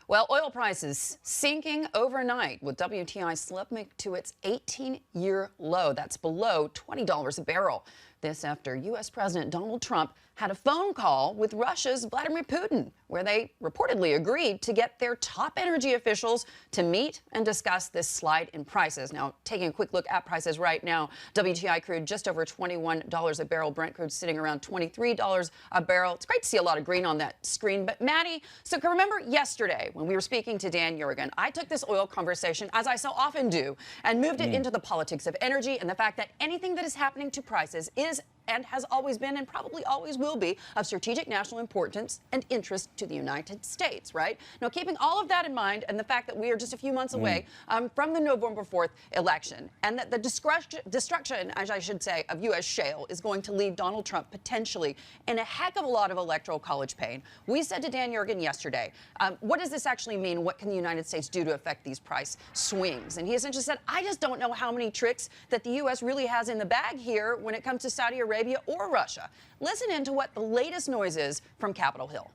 Well, oil prices sinking overnight with WTI slipping to its 18-year low. That's below $20 a barrel. This after U.S. President Donald Trump had a phone call with Russia's Vladimir Putin, where they reportedly agreed to get their top energy officials to meet and discuss this slide in prices. Now, taking a quick look at prices right now, WTI crude just over $21 a barrel. Brent crude sitting around $23 a barrel. It's great to see a lot of green on that screen. But Maddie, so can remember yesterday when we were speaking to Dan Jurgen, I took this oil conversation, as I so often do, and moved it into the politics of energy and the fact that anything that is happening to prices is and has always been and probably always will be of strategic national importance and interest to the United States, right? Now, keeping all of that in mind and the fact that we are just a few months away from the November 4th election and that the destruction, as I should say, of U.S. shale is going to leave Donald Trump potentially in a heck of a lot of electoral college pain, we said to Dan Jurgen yesterday, what does this actually mean? What can the United States do to affect these price swings? And he essentially said, I just don't know how many tricks that the U.S. really has in the bag here when it comes to Saudi Arabia or Russia. Listen in to what the latest noise is from Capitol Hill.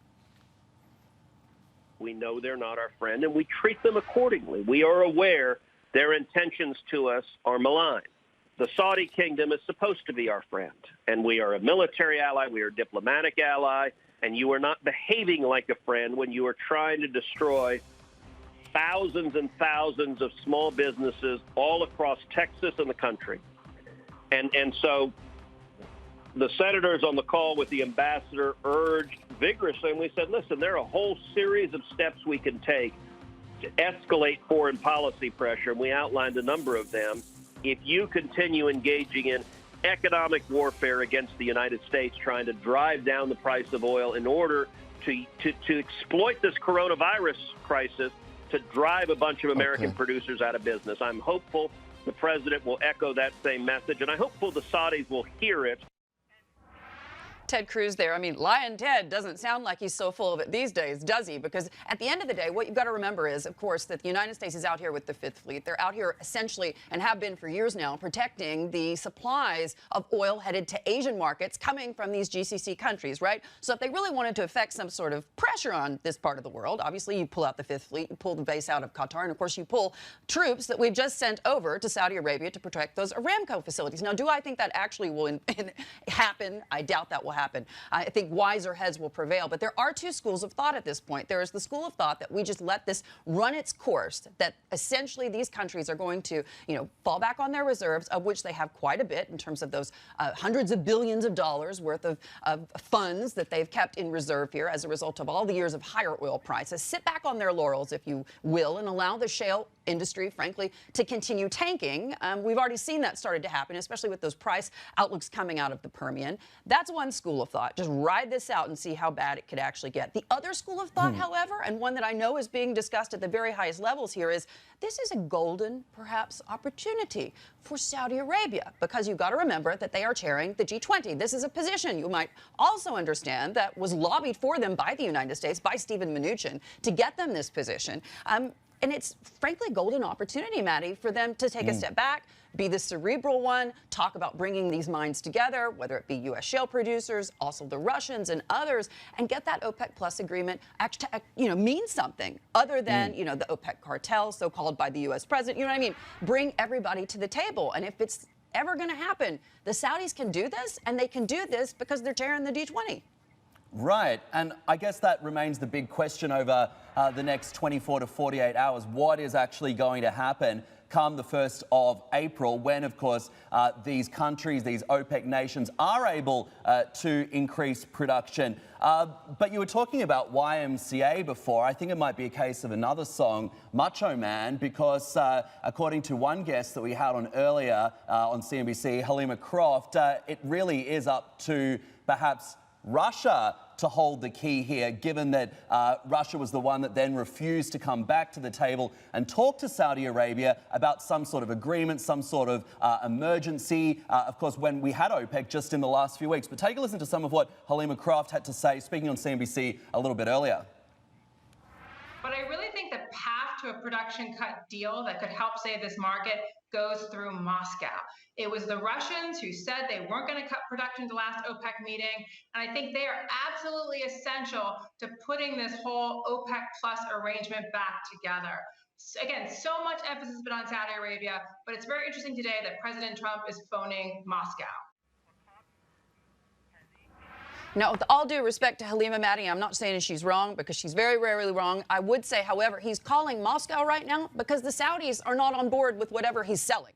We know they're not our friend, and we treat them accordingly. We are aware their intentions to us are malign. The Saudi kingdom is supposed to be our friend, and we are a military ally, we are a diplomatic ally, and you are not behaving like a friend when you are trying to destroy thousands and thousands of small businesses all across Texas and the country. And so the senators on the call with the ambassador urged vigorously, and we said, listen, there are a whole series of steps we can take to escalate foreign policy pressure, and we outlined a number of them. If you continue engaging in economic warfare against the United States, trying to drive down the price of oil in order to exploit this coronavirus crisis to drive a bunch of American producers out of business, I'm hopeful the president will echo that same message, and I'm hopeful the Saudis will hear it. Ted Cruz there. I mean, Lion Ted doesn't sound like he's so full of it these days, does he? Because at the end of the day, what you've got to remember is, of course, that the United States is out here with the Fifth Fleet. They're out here essentially, and have been for years now, protecting the supplies of oil headed to Asian markets coming from these GCC countries, right? So if they really wanted to affect some sort of pressure on this part of the world, obviously you pull out the Fifth Fleet, you pull the base out of Qatar, and of course you pull troops that we've just sent over to Saudi Arabia to protect those Aramco facilities. Now, do I think that actually will happen? I doubt that will happen. I think wiser heads will prevail. But there are two schools of thought at this point. There is the school of thought that we just let this run its course, that essentially these countries are going to, fall back on their reserves, of which they have quite a bit in terms of those hundreds of billions of dollars worth of funds that they've kept in reserve here as a result of all the years of higher oil prices. Sit back on their laurels, if you will, and allow the shale industry, frankly, to continue tanking. We've already seen that started to happen, especially with those price outlooks coming out of the Permian. That's one school of thought. Just ride this out and see how bad it could actually get. The other school of thought, however, and one that I know is being discussed at the very highest levels here, is this is a golden, perhaps, opportunity for Saudi Arabia, because you've got to remember that they are chairing the G20. This is a position you might also understand that was lobbied for them by the United States, by Steven Mnuchin, to get them this position. And it's, frankly, a golden opportunity, Maddie, for them to take a step back, be the cerebral one, talk about bringing these mines together, whether it be U.S. shale producers, also the Russians and others, and get that OPEC Plus agreement mean something other than, the OPEC cartel, so-called by the U.S. president. You know what I mean? Bring everybody to the table. And if it's ever going to happen, the Saudis can do this, and they can do this because they're chairing the G20. Right, and I guess that remains the big question over the next 24 to 48 hours. What is actually going to happen come the 1st of April when, of course, these countries, these OPEC nations are able to increase production? But you were talking about YMCA before. I think it might be a case of another song, Macho Man, because according to one guest that we had on earlier on CNBC, Halima Croft, it really is up to perhaps Russia to hold the key here, given that Russia was the one that then refused to come back to the table and talk to Saudi Arabia about some sort of agreement, some sort of emergency, of course, when we had OPEC just in the last few weeks. But take a listen to some of what Halima Croft had to say, speaking on CNBC a little bit earlier. But I really think the path to a production cut deal that could help save this market goes through Moscow. It was the Russians who said they weren't going to cut production to last OPEC meeting, and I think they are absolutely essential to putting this whole OPEC plus arrangement back together. Again, so much emphasis has been on Saudi Arabia, but it's very interesting today that President Trump is phoning Moscow. Now, with all due respect to Halima Mahdi, I'm not saying she's wrong because she's very rarely wrong. I would say, however, he's calling Moscow right now because the Saudis are not on board with whatever he's selling.